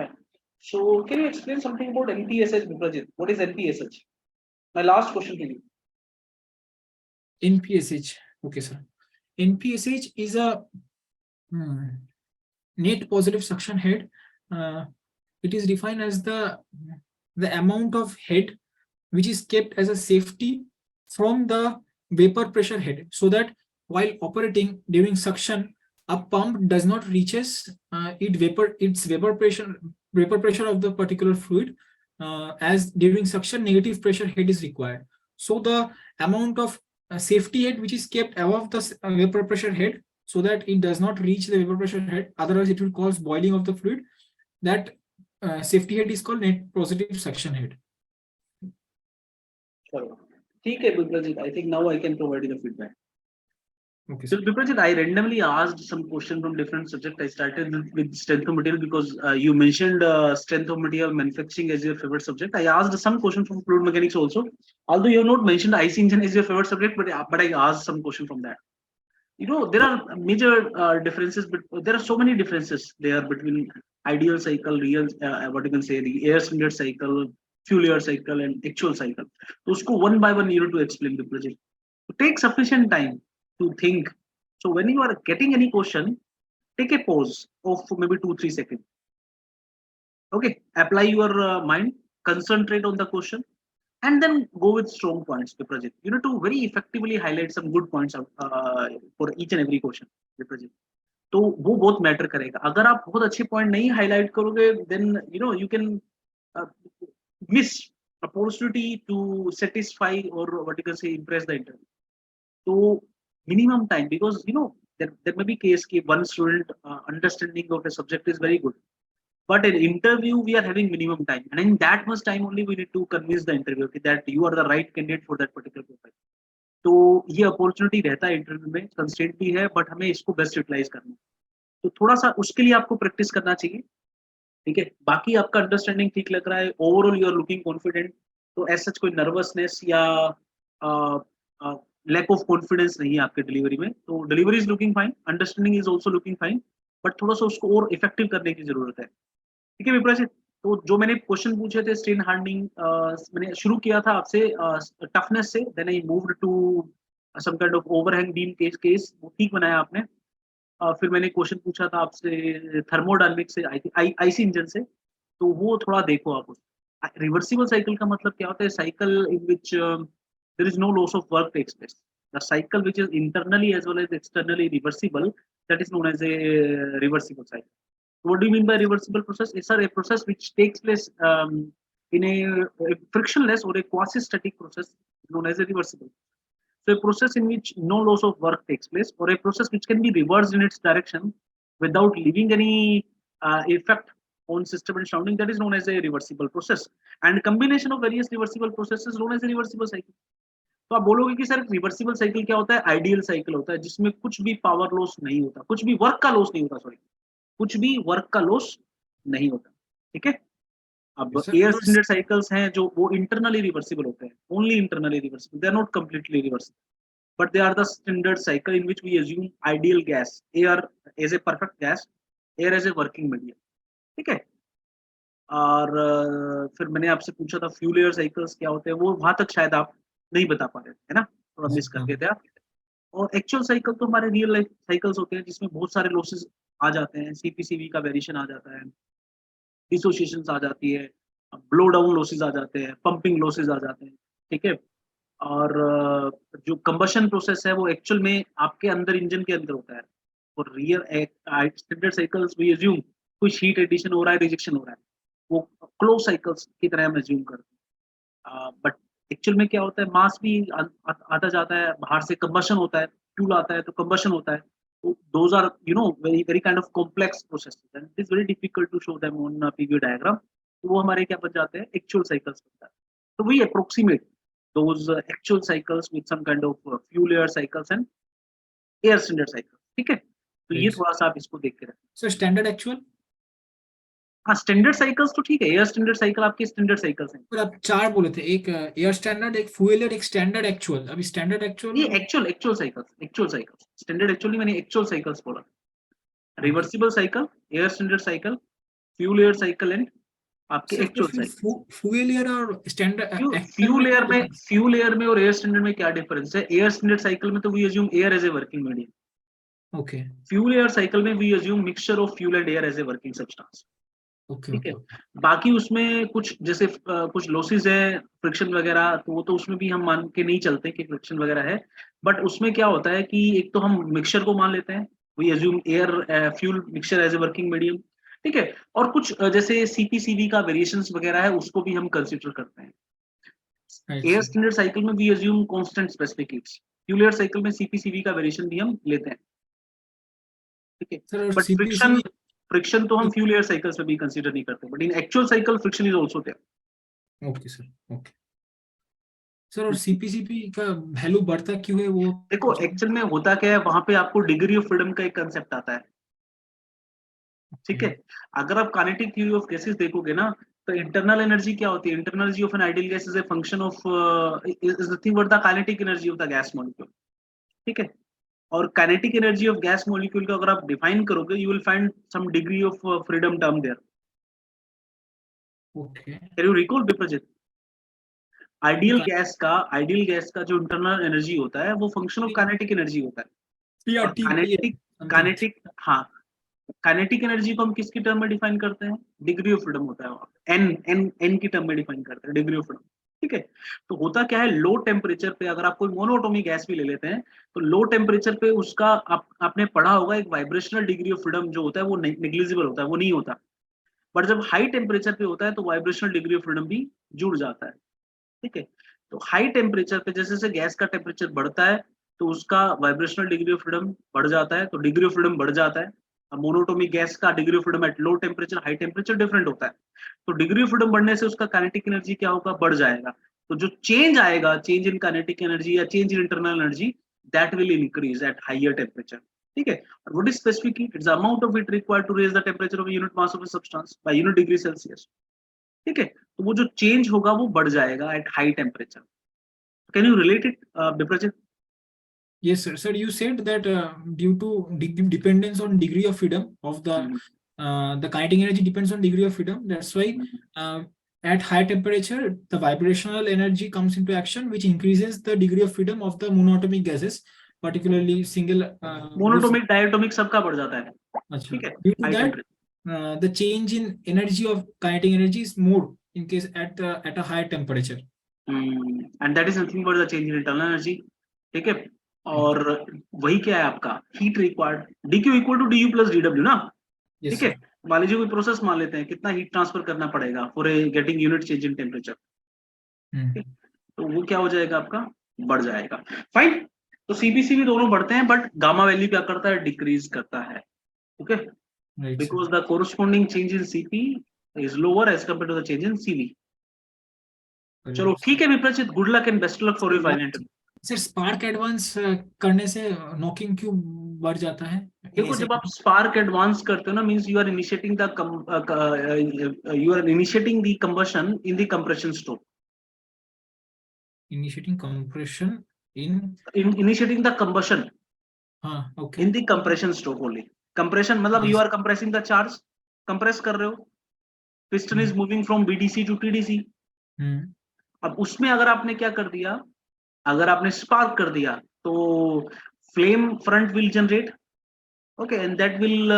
So can you explain something about NPSH, Viprajit? What is NPSH? My last question to you. NPSH. Okay, sir. NPSH is a net positive suction head. It is defined as the amount of head which is kept as a safety from the vapor pressure head, so that while operating during suction, a pump does not reaches its vapor pressure of the particular fluid, as during suction negative pressure head is required. So the amount of safety head which is kept above the vapor pressure head, so that it does not reach the vapor pressure head, otherwise it will cause boiling of the fluid, that safety head is called net positive suction head. Sure. Okay, Viprajit. I think now I can provide you the feedback. Okay, so Viprajit, I randomly asked some questions from different subjects. I started with strength of material because you mentioned strength of material manufacturing as your favorite subject. I asked some questions from fluid mechanics also. Although you have not mentioned IC engine as your favorite subject, but I asked some question from that. There are major differences, but there are so many differences there between ideal cycle, real, what you can say, the air standard cycle, fuel air cycle, and actual cycle. So, one by one, you need to explain the project. So take sufficient time to think. So, when you are getting any question, take a pause of maybe 2-3 seconds. Okay, apply your mind, concentrate on the question, and then go with strong points. The project, to very effectively highlight some good points for each and every question. The project, तो वो बहुत matter करेगा. अगर आप बहुत अच्छे point नहीं highlight करोगे, then you can miss opportunity to satisfy or what you can say impress the interview. So minimum time, because there may be case कि one student understanding of a subject is very good, But in interview, we are having minimum time, and in that much time only we need to convince the interviewer that you are the right candidate for that particular profile. तो ये opportunity रहता है interview में, constraint भी है, but हमें इसको best utilise करना है। तो थोड़ा सा उसके लिए आपको प्रैक्टिस करना चाहिए, ठीक है। बाकी आपका अंडरस्टैंडिंग ठीक लग रहा है, overall you are looking confident, तो एज सच कोई नर्वसनेस या लैक ऑफ कॉन्फिडेंस नहीं है आपके डिलीवरी में। तो delivery is looking fine, understanding is also looking fine, but थोड़ा सा उसको और इफेक्टिव करने की जरूरत है, ठीक है विप्रा जी। तो जो मैंने क्वेश्चन पूछे थे स्ट्रेन हार्डनिंग, मैंने शुरू किया था आपसे टफनेस से, then I moved to some kind of overhang beam case, वो ठीक बनाया आपने। फिर मैंने क्वेश्चन पूछा था आपसे थर्मोडायनामिक्स से, आईसी इंजन से, तो वो थोड़ा देखो आप। रिवर्सिबल साइकिल का मतलब क्या होता है? Cycle in which there is no loss of work takes place, the cycle which is internally as well as externally reversible, that is known as a reversible cycle. What do you mean by reversible process? It's a process which takes place in a frictionless or a quasi-static process known as a reversible. So a process in which no loss of work takes place, or a process which can be reversed in its direction without leaving any effect on system and surrounding, that is known as a reversible process. And combination of various reversible processes is known as a reversible cycle. तो आप बोलोगे कि sir reversible cycle क्या होता है? Ideal cycle होता है जिसमें कुछ भी पावर लॉस नहीं होता, कुछ भी वर्क का लॉस नहीं होता, सॉरी, कुछ भी वर्क का लॉस नहीं होता, ठीक है। अब एयर स्टैंडर्ड साइकिल्स हैं जो वो इंटरनली रिवर्सिबल होते हैं, only internally reversible, they are not completely reversible, but they are the standard cycle in which we assume ideal gas, air as a perfect gas, air as a working medium, ठीक है। और फिर मैंने आपसे पूछा था फ्यूल एयर साइकिल्स क्या होते हैं, वो वहां तक शायद आप नहीं बता पा रहे थे, है ना, थोड़ा मिस कर गए थे आप। और एक्चुअल साइकिल तो हमारे रियल लाइफ साइकिल्स होते हैं जिसमें बहुत सारे लॉसेस आ जाते हैं, सीपीसीवी का वेरिएशन आ जाता है, डिसोसिएशन आ जाती है, ब्लो डाउन लॉसेस आ जाते हैं, पंपिंग लॉसेस आ जाते हैं, ठीक है। और जो कंबशन प्रोसेस है वो एक्चुअल में आपके अंदर इंजन के अंदर होता है, और real standard cycles we assume कुछ हीट एडिशन हो रहा है, रिजेक्शन हो रहा है, वो क्लोज साइकिल्स की तरह हम अज्यूम करते हैं। बट एक्चुअल में क्या होता है, मास भी आता जाता है, बाहर से कंबशन होता है, फ्यूल आता है तो कंबशन होता है, तो those are very kind of complex processes, and it is very difficult to show them on a PV diagram, तो वो हमारे क्या बन जाते हैं, एक्चुअल साइकिल्स बनता है। तो we approximate those actual cycles with some kind of fuel air cycles and air standard cycles, ठीक है। तो ये थोड़ा सा आप इसको देख के रखें। सो स्टैंडर्ड एक्चुअल, हाँ स्टैंडर्ड साइकिल्स तो ठीक है, एयर स्टैंडर्ड साइकिल आपके स्टैंडर्ड साइकिल्स हैं। पर आप चार बोले थे, एक एयर स्टैंडर्ड, एक फ्यूल एयर, एक स्टैंडर्ड एक्चुअल। अभी स्टैंडर्ड एक्चुअल ये एक्चुअल साइकिल्स, स्टैंडर्ड एक्चुअली मैंने एक्चुअल साइकिल्स बोला। Reversible cycle, air standard cycle, fuel air cycle and आपके एक्चुअल साइकिल। फ्यूल एयर और स्टैंडर्ड फ्यूल एयर में और एयर स्टैंडर्ड में क्या डिफरेंस है? एयर स्टैंडर्ड साइकिल में तो we assume air as a working medium, okay. Fuel air cycle में we assume mixture of fuel and air as a working substance, okay, ठीक है। बाकी उसमें कुछ जैसे कुछ लॉसेस है, फ्रिक्शन वगैरह, तो वो तो उसमें भी हम मान के नहीं चलते कि फ्रिक्शन वगैरह है, बट उसमें क्या होता है कि एक तो हम मिक्सचर को मान लेते हैं, we assume air fuel mixture as a working medium, ठीक है। और कुछ जैसे सीपीसीवी का वेरिएशंस वगैरह है उसको भी हम कंसिडर करते हैं। एयर स्टैंडर्ड साइकिल में we assume constant specific heats, fuel air cycle में सीपीसीवी का वेरिएशन भी हम लेते हैं, ठीक है। बट फ्रिक्शन तो हम फ्यूल एयर साइकिल्स में भी कंसीडर नहीं करते, but in actual cycle friction is also there. Okay sir, okay sir. और सीपीसीपी का वैल्यू बढ़ता क्यों है वो? देखो एक्चुअल में होता क्या है, वहां पे आपको डिग्री ऑफ फ्रीडम का एक कंसेप्ट आता है, ठीक है। अगर आप काइनेटिक थ्योरी ऑफ गैसेस देखोगे ना, तो इंटरनल एनर्जी क्या होती है? Internal energy of an ideal gas is a function of is nothing but the kinetic energy of the gas molecule, ठीक है। और kinetic energy of gas molecule को अगर आप डिफाइन करोगे, you will find some degree of freedom term there, okay. Can you recall Viprajit? Ideal gas का जो internal energy होता है वो फंक्शन ऑफ काइनेटिक एनर्जी होता है। काइनेटिक एनर्जी को हम किसकी टर्म में डिफाइन करते हैं? डिग्री ऑफ फ्रीडम होता है, एन की टर्म में डिफाइन करते हैं डिग्री ऑफ फ्रीडम, ठीक है। तो होता क्या है, लो टेम्परेचर पे अगर आप कोई मोनोटोमिक गैस भी ले लेते हैं, तो लो टेम्परेचर पे उसका आपने पढ़ा होगा एक वाइब्रेशनल डिग्री ऑफ फ्रीडम जो होता है वो नेग्लिजिबल होता है, वो नहीं होता। बट जब हाई टेम्परेचर पे होता है तो वाइब्रेशनल डिग्री ऑफ फ्रीडम भी जुड़ जाता है, ठीक है। तो हाई टेम्परेचर पे जैसे जैसे गैस का टेम्परेचर बढ़ता है तो उसका वाइब्रेशनल डिग्री ऑफ फ्रीडम बढ़ जाता है, तो डिग्री ऑफ फ्रीडम बढ़ जाता है, मोनोटोमिक गैस का degree of freedom at low temperature high temperature different होता है, तो डिग्री ऑफ फ्रीडम बढ़ने से उसका काइनेटिक एनर्जी क्या होगा, बढ़ जाएगा। तो जो चेंज आएगा, चेंज इन काइनेटिक एनर्जी या change in internal energy, that will increase at higher temperature. ठीक है, और what is specific heat, it's the amount of heat required to raise the temperature of a unit mass of a substance by unit degree Celsius. ठीक है, तो वो जो change होगा वो बढ़ जाएगा at high temperature. Can you relate it Viprajit? Yes, sir. Sir, you said that due to dependence on degree of freedom of the kinetic energy depends on degree of freedom. That's why at high temperature, the vibrational energy comes into action, which increases the degree of freedom of the monoatomic gases, particularly single. Monoatomic diatomic सबका बढ़ जाता है। अच्छा, ठीक है, due to high that, temperature. the change in energy of kinetic energy is more in case at a high temperature. And that is nothing but the change in internal energy. ठीक है, और वही क्या है आपका heat required, dq equal to du plus dw ना। Yes, ठीक है, sir. मान लीजिए कोई प्रोसेस मान लेते हैं, कितना हीट ट्रांसफर करना पड़ेगा for getting unit change in temperature, तो वो क्या हो जाएगा आपका, बढ़ जाएगा। फाइन, तो सीपीसी भी दोनों बढ़ते हैं, बट गामा वैल्यू क्या करता है, डिक्रीज करता है। Okay, Right, sir. Because the corresponding change in CP is lower as compare to the change in CV. चलो Correct. ठीक है Viprajit, good luck and best luck for your final interview. Sir spark advance करने से knocking क्यों बढ़ जाता है? देखो, जब आप स्पार्क एडवांस करते हो ना, means you are initiating the combustion in the compression stroke. Initiating compression initiating the combustion okay in the compression stroke only. Compression मतलब you are compressing the charge, compress कर रहे हो, piston is moving from BDC to TDC. अब उसमें अगर आपने क्या कर दिया, अगर आपने स्पार्क कर दिया, तो flame front will generate, okay, and that will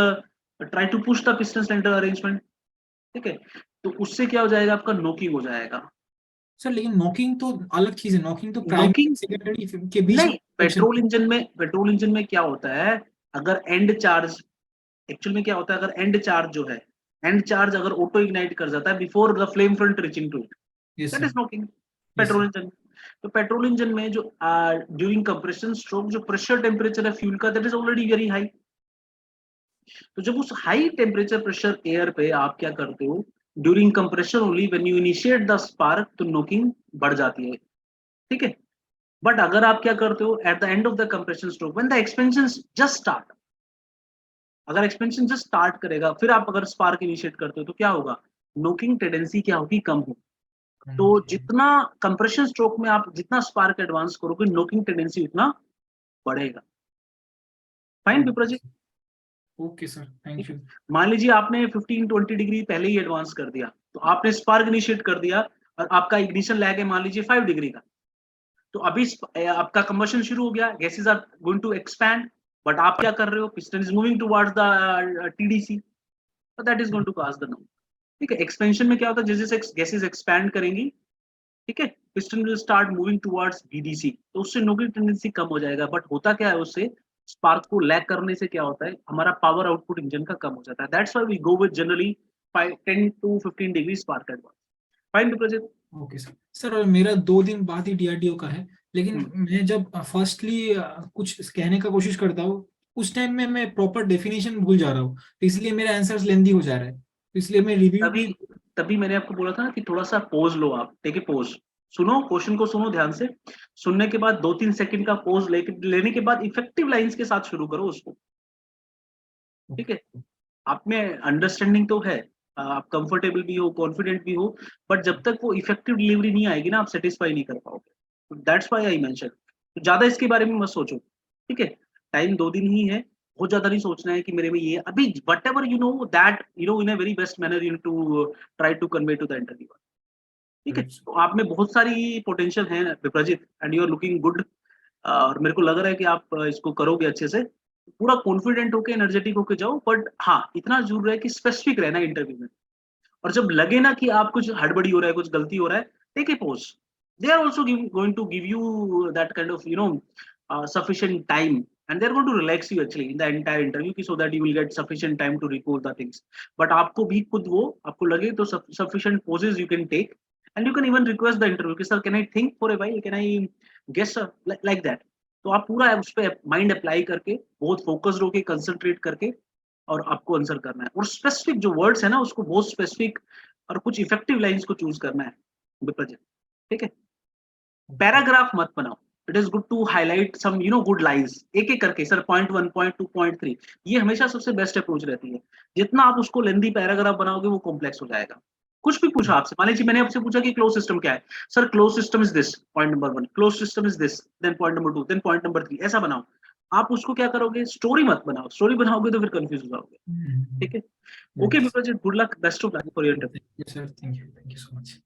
try to push the piston cylinder arrangement. ठीक है, तो उससे क्या हो जाएगा, आपका नोकिंग हो जाएगा। सर लेकिन नॉकिंग तो अलग चीज है, नॉकिंग तो नॉकिंग सेकेंडरी के बीच नहीं, पेट्रोल इंजन में क्या होता है, अगर एंड चार्ज, एक्चुअल में क्या होता है, अगर एंड चार्ज जो है, एंड चार्ज अगर ऑटो इग्नाइट कर जाता है before the flame front reaching to it, that is knocking. Petrol engine, तो पेट्रोल इंजन में जो ड्यूरिंग कंप्रेशन स्ट्रोक जो प्रेशर टेम्परेचर है फ्यूल का, that is already very high. तो जब उस हाई टेम्परेचर प्रेशर एयर पे आप क्या करते हो, during compression only when you initiate the spark, तो नॉकिंग बढ़ जाती है। ठीक है, बट अगर आप क्या करते हो at the end of the compression stroke, when the expansion just start, अगर एक्सपेंशन जस्ट स्टार्ट करेगा, फिर आप अगर स्पार्क इनिशिएट करते हो, तो क्या होगा, नॉकिंग टेंडेंसी क्या होगी, कम होगी। तो जितना कंप्रेशन स्ट्रोक में आप जितना स्पार्क एडवांस करोगे, नॉकिंग टेंडेंसी उतना बढ़ेगा। Fine Viprajit, okay sir, thank you. मान लीजिए आपने 15-20 डिग्री पहले ही एडवांस कर दिया, तो आपने स्पार्क इनिशिएट कर दिया, और आपका इग्निशन लैग है मान लीजिए 5 डिग्री का, तो अभी आपका कंबशन शुरू हो गया, gases are going to expand, but आप क्या कर रहे हो, piston is moving towards the TDC, तो that is going to cause the knock. ठीक है, एक्सपेंशन में क्या होता है, जैसे गैसेस एक्सपैंड करेंगी, ठीक है, piston will start moving towards BDC, तो उससे नॉकिंग टेंडेंसी कम हो जाएगा। बट होता क्या है, उससे स्पार्क को लैग करने से क्या होता है, हमारा पावर आउटपुट इंजन का कम हो जाता है। That's why we go with generally 10 to 15 degree spark advance. Fine Viprajit. Okay sir. Sir और मेरा 2 दिन बाद ही डीआरडीओ का है, लेकिन मैं जब फर्स्टली कुछ कहने का कोशिश करता हूँ, उस टाइम में मैं प्रॉपर डेफिनेशन भूल जा रहा हूँ, तो इसलिए मेरा आंसर्स लेंदी हो जा रहा है, तो इसलिए मैं रिव्यू भी। तभी मैंने आपको बोला था ना कि थोड़ा सा पोज लो, आप टेक पोज, सुनो क्वेश्चन को, सुनो ध्यान से, सुनने के बाद 2-3 सेकंड का पोज लेने के बाद इफेक्टिव लाइंस के साथ शुरू करो उसको। ठीक है, आप में अंडरस्टैंडिंग तो है, आप कंफर्टेबल भी हो, कॉन्फिडेंट भी हो, बट जब तक वो इफेक्टिव डिलीवरी नहीं आएगी ना, आप सेटिस्फाई नहीं कर पाओगे। दैट्स व्हाई आई मेंशन, तो ज्यादा इसके बारे में मत सोचो। ठीक है, टाइम 2 दिन ही है, बहुत ज्यादा नहीं सोचना है कि मेरे में ये अभी, whatever you know that you know in a very best manner you to try to convey to the interviewer. ठीक है, तो आप में बहुत सारी पोटेंशियल है Viprajit, and you are looking good, और मेरे को लग रहा है कि आप इसको करोगे अच्छे से, पूरा कॉन्फिडेंट होके एनर्जेटिक होके जाओ। बट हाँ, इतना जरूर है कि स्पेसिफिक रहना इंटरव्यू में, और जब लगे ना कि आप कुछ हड़बड़ी हो रहा है, कुछ गलती हो रहा है, take a pause, they are also going to give you that kind of sufficient time, and they're going to relax you actually in the entire interview, so that you will get sufficient time to recall the things. But आपको भी खुद वो आपको लगे तो sufficient pauses you can take, and you can even request the interview कि sir can I think for a while, can I guess like that. तो आप पूरा उस पर माइंड अप्लाई करके, बहुत फोकस्ड होके, कंसंट्रेट करके और आपको आंसर करना है, और स्पेसिफिक जो वर्ड्स है ना उसको बहुत स्पेसिफिक और कुछ इफेक्टिव लाइंस को चूज करना है विप्रजित, ठीक है। पैराग्राफ मत बनाओ, it is good to highlight some good lines एक एक करके, सर पॉइंट 1, पॉइंट 2, पॉइंट 3, ये हमेशा सबसे बेस्ट अप्रोच रहती है। जितना आप उसको लेंदी पैराग्राफ बनाओगे वो कॉम्प्लेक्स हो जाएगा। कुछ भी पूछा आपसे, मान लीजिए मैंने आपसे पूछा कि क्लोज सिस्टम क्या है, sir close system is this, point number 1, close system is this, then point number 2, then point number 3, ऐसा बनाओ। आप उसको क्या करोगे, स्टोरी मत बनाओ, स्टोरी बनाओगे तो फिर कंफ्यूज हो जाओगे, ठीक है। Okay Viprajit, good luck, best of luck for your interview. Thank you, sir. Thank you so much.